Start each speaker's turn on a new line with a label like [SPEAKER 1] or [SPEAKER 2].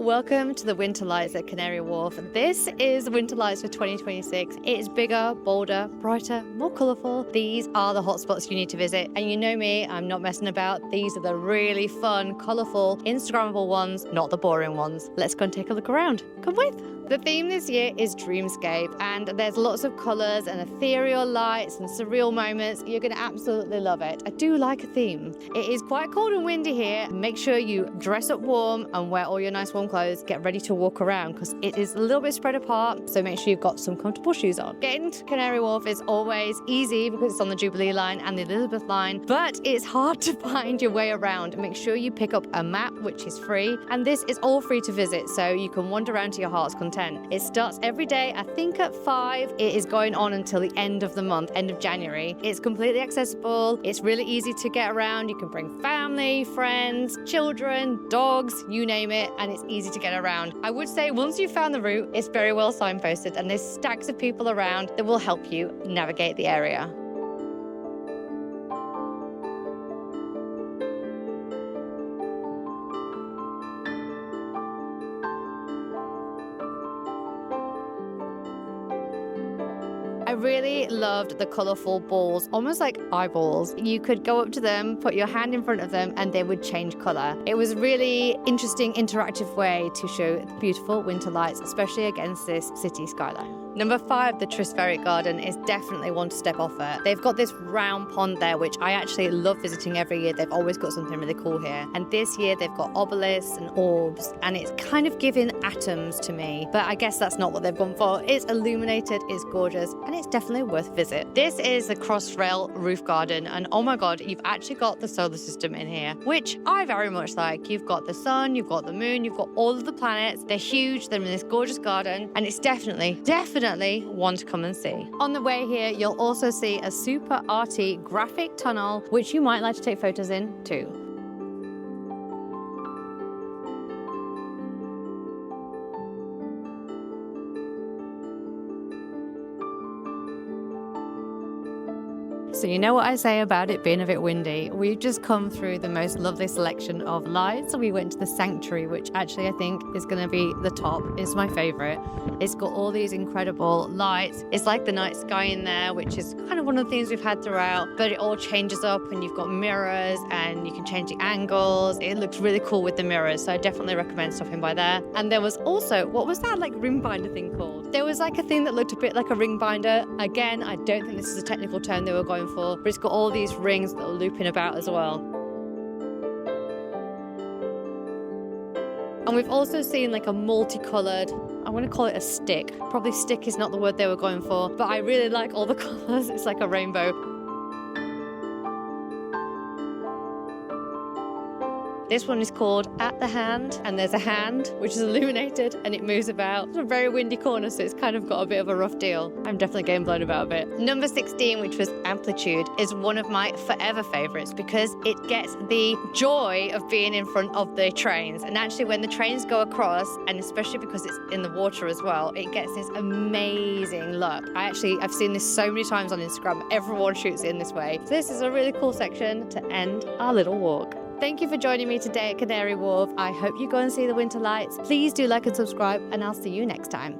[SPEAKER 1] Welcome to the Winter Lights at Canary Wharf. This is Winter Lights for 2026. It is bigger, bolder, brighter, more colourful. These are the hotspots you need to visit. And you know me, I'm not messing about. These are the really fun, colourful, Instagrammable ones, not the boring ones. Let's go and take a look around. Come with. The theme this year is Dreamscape, and there's lots of colours and ethereal lights and surreal moments. You're going to absolutely love it. I do like a theme. It is quite cold and windy here. Make sure you dress up warm and wear all your nice warm clothes. Get ready to walk around because it is a little bit spread apart, so make sure you've got some comfortable shoes on. Getting to Canary Wharf is always easy because it's on the Jubilee line and the Elizabeth line, but it's hard to find your way around. Make sure you pick up a map, which is free, and this is all free to visit, so you can wander around to your heart's content. It starts every day, I think at 5. It is going on until the end of the month, end of January. It's completely accessible. It's really easy to get around. You can bring family, friends, children, dogs, you name it, and it's easy to get around. I would say once you've found the route, it's very well signposted and there's stacks of people around that will help you navigate the area. I really loved the colourful balls, almost like eyeballs. You could go up to them, put your hand in front of them, and they would change colour. It was a really interesting, interactive way to show the beautiful winter lights, especially against this city skyline. Number 5, the Trispheric garden is definitely one to step off at. They've got this round pond there, which I actually love visiting every year. They've always got something really cool here. And this year they've got obelisks and orbs, and it's kind of giving atoms to me. But I guess that's not what they've gone for. It's illuminated, it's gorgeous, and it's definitely worth a visit. This is the Crossrail roof garden, and oh my god, you've actually got the solar system in here, which I very much like. You've got the sun, you've got the moon, you've got all of the planets. They're huge, they're in this gorgeous garden, and it's definitely one to come and see. On the way here, you'll also see a super arty graphic tunnel, which you might like to take photos in too. So you know what I say about it being a bit windy. We've just come through the most lovely selection of lights. We went to the Sanctuary, which actually I think is going to be the top. It's my favourite. It's got all these incredible lights. It's like the night sky in there, which is kind of one of the things we've had throughout, but it all changes up and you've got mirrors and you can change the angles. It looks really cool with the mirrors, so I definitely recommend stopping by there. And there was also, what was that like ring binder thing called? There was like a thing that looked a bit like a ring binder. Again, I don't think this is a technical term they were going for, but it's got all these rings that are looping about as well. And we've also seen like a multicolored, I want to call it a stick. Probably stick is not the word they were going for, but I really like all the colors. It's like a rainbow. This one is called At the Hand, and there's a hand which is illuminated and it moves about. It's a very windy corner, so it's kind of got a bit of a rough deal. I'm definitely getting blown about a bit. Number 16, which was Amplitude, is one of my forever favourites because it gets the joy of being in front of the trains. And actually when the trains go across, and especially because it's in the water as well, it gets this amazing look. I've seen this so many times on Instagram. Everyone shoots it in this way. So this is a really cool section to end our little walk. Thank you for joining me today at Canary Wharf. I hope you go and see the winter lights. Please do like and subscribe, and I'll see you next time.